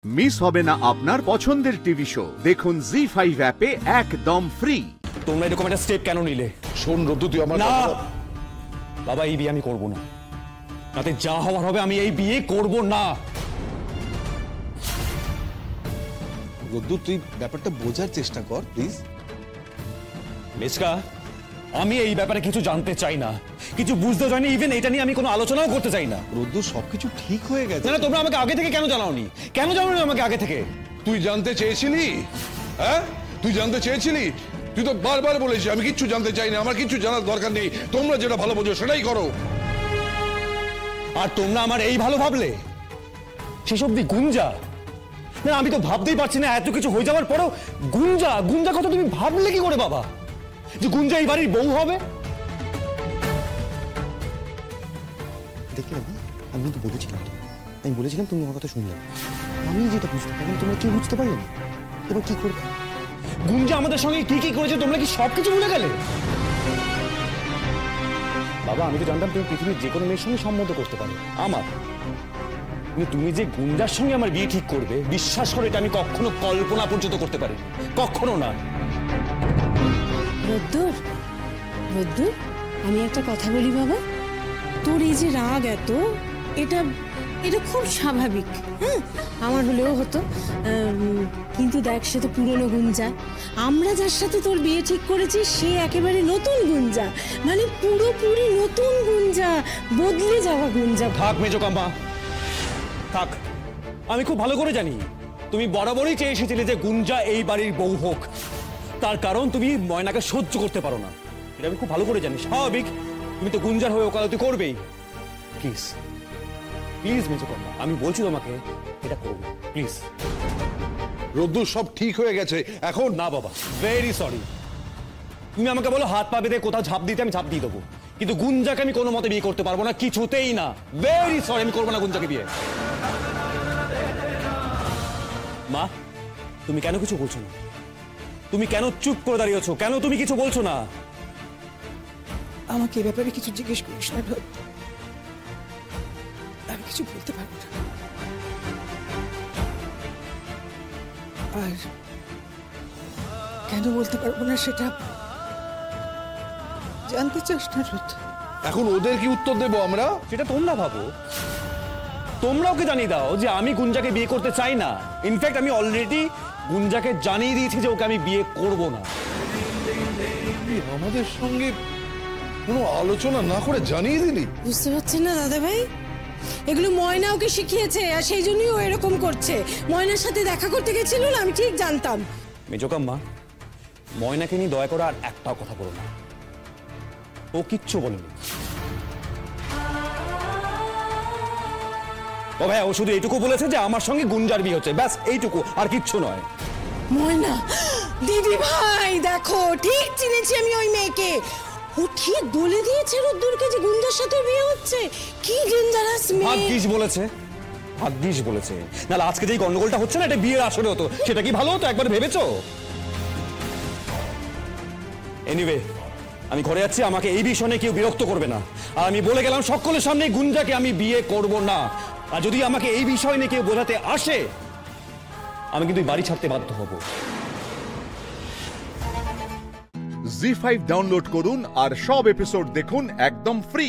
Miss হবে না আপনার পছন্দের টিভি শো দেখুন জি5 অ্যাপে একদম ফ্রি। তোমরা এরকম একটা স্টেপ কেন নিলে? শোন রদ্দু, তুই আমার না বাবা, এই বিয়ে আমি করব না। তাতে যা হওয়ার হবে, আমি এই বিয়ে করব না। রদ্দু, তুই ব্যাপারটা বোঝার চেষ্টা কর প্লিজ। মিসকা, আমি এই ব্যাপারে কিছু জানতে চাই না, কিছু বুঝতে চাই না, ইভেন এটা নিয়ে আমি কোনো আলোচনাও করতে চাই না। রদ্দু, সবকিছু ঠিক হয়ে গেছে। না, তোমরা আমাকে আগে থেকে কেন জানাওনি? কেন জানাওনি আমাকে আগে থেকে? তুই জানতে চেয়েছিলি? হ্যাঁ, তুই জানতে চেয়েছিলি? তুই তো বারবার বলেছিস আমি কিচ্ছু জানতে চাই না, আমার কিচ্ছু জানার দরকার নেই, তোমরা যেটা ভালো বোঝো সেটাই করো। আর তোমরা আমার এই ভালো ভাবলে? সেসব দিয়ে গুঞ্জা, না আমি তো ভাবতেই পারছি না, এত কিছু হয়ে যাওয়ার পরেও গুঞ্জা গুঞ্জা কথা তুমি ভাবলে কি করে বাবা, যে গুঞ্জা এই বাড়ির বউ হবে? দেখলে বাবা, আমি কিন্তু বলেছিলাম, আমি বলেছিলাম তুমি আমার কথা শুনলে। আমি যেটা বুঝতে পারলাম তোমরা কেউ বুঝতে পারলে না। এবার কি করবে? গুঞ্জা আমাদের সঙ্গে কি কি করেছে তোমরা কি সবকিছু ভুলে গেলে? বাবা, আমি তো জানতাম তুমি পৃথিবীর যে কোনো মেয়ের সঙ্গে সম্মত করতে পারো আমার, কিন্তু তুমি যে গুঞ্জার সঙ্গে আমার বিয়ে ঠিক করবে, বিশ্বাস করে এটা আমি কখনো কল্পনা পর্যন্ত করতে পারি, কখনো না। রোদ্দুর, রোদ্দুর, আমি একটা কথা বলি বাবা, তোর এই যে রাগ এত, এটা এটা খুব স্বাভাবিক। হ্যাঁ, আমার হলেও হতো, কিন্তু দেখ সে তো পুরনো গুঞ্জা। আমরা যার সাথে তোর বিয়ে ঠিক করেছি সে একেবারে নতুন গুঞ্জা, মানে পুরোপুরি নতুন গুঞ্জা, বদলে যাওয়া গুঞ্জা। থাক মেজকাম্মা, থাক। আমি খুব ভালো করে জানি তুমি বরাবরই চেয়ে এসেছিলে যে গুঞ্জা এই বাড়ির বউ হোক, তার কারণ তুমি ময়নাকে সহ্য করতে পারো না, এটা আমি খুব ভালো করে জানি। স্বাভাবিক, তুমি তো গুঞ্জার হয়ে ওকালতি করবেই। প্লিজ প্লিজ মেজকাম্মা, আমি বলছি তোমাকে এটা করো প্লিজ। রদ্দু, সব ঠিক হয়ে গেছে এখন। না বাবা, ভেরি সরি। তুমি আমাকে বলো হাত পা বেঁধে কোথাও ঝাঁপ দিতে, আমি ঝাঁপ দিয়ে দেবো, কিন্তু গুঞ্জাকে আমি কোনো মতে বিয়ে করতে পারবো না, কিছুতেই না। ভেরি সরি, আমি করবো না গুঞ্জাকে বিয়ে। মা, তুমি কেন কিছু বলছো না? তুমি কেন চুপ করে দাঁড়িয়েছো? কেন তুমি কিছু বলছো না? আমাকে এ ব্যাপারে কিছু জিজ্ঞেস করিস না, আমি কিছু বলতে পারবো না। আর কেন বলতে পারবো না সেটা জানতে চাস না রোদ? এখন ওদের কি উত্তর দেবো আমরা? সেটা তোমরা ভাবো, তোমরা ওকে জানিয়ে দাও যে আমি গুঞ্জাকে বিয়ে করতে চাই না। ইনফ্যাক্ট আমি অলরেডি গুঞ্জাকে জানিয়ে দিয়েছি যে ওকে আমি বিয়ে করব না। আমাদের সঙ্গে কোনো আলোচনা না করে জানিয়ে দিলি? বুঝতে পারছেন না দাদা ভাই, এগুলো ময়না ওকে শিখিয়েছে, আর সেই জন্যই ও এরকম করছে। ময়নার সাথে দেখা করতে গেছিল না, আমি ঠিক জানতাম। মেজকাম্মা, ময়নাকে নিয়ে দয়া করে আর একটাও কথা বলো না, ও কিচ্ছু বলেনি। ও ভাই, ও শুধু এইটুকু বলেছে যে আমার সঙ্গে গুঞ্জার বিয়ে হচ্ছে, ব্যাস এইটুকু, আর কিচ্ছু নয়। ময়না, দিদি ভাই দেখো, ঠিক চিনেছি আমি ওই মেয়েকে। ও ঠিক বলে দিয়েছে রোদ্দুরকে যে গুঞ্জার সাথে বিয়ে হচ্ছে। কি ডেঞ্জারাস মেয়ে! ভাগ্যিস বলেছে, ভাগ্যিস বলেছে, নাহলে আজকে যেই গন্ডগোলটা হচ্ছে না, এটা বিয়ের আসরে হতো, সেটা কি ভালো হতো একবার ভেবেছো? এনিওয়ে, আমি ঘরে যাচ্ছি, আমাকে এই বিষয়ে কেউ বিরক্ত করবে না। আর আমি বলে গেলাম সকলের সামনে, গুঞ্জাকে আমি বিয়ে করব না। আর যদি আমাকে এই বিষয় নিয়ে কেউ বোঝাতে আসে, আমি কিন্তু বাড়ি ছাড়তে বাধ্য হব। জি5 ডাউনলোড করুন আর সব এপিসোড দেখুন একদম ফ্রি।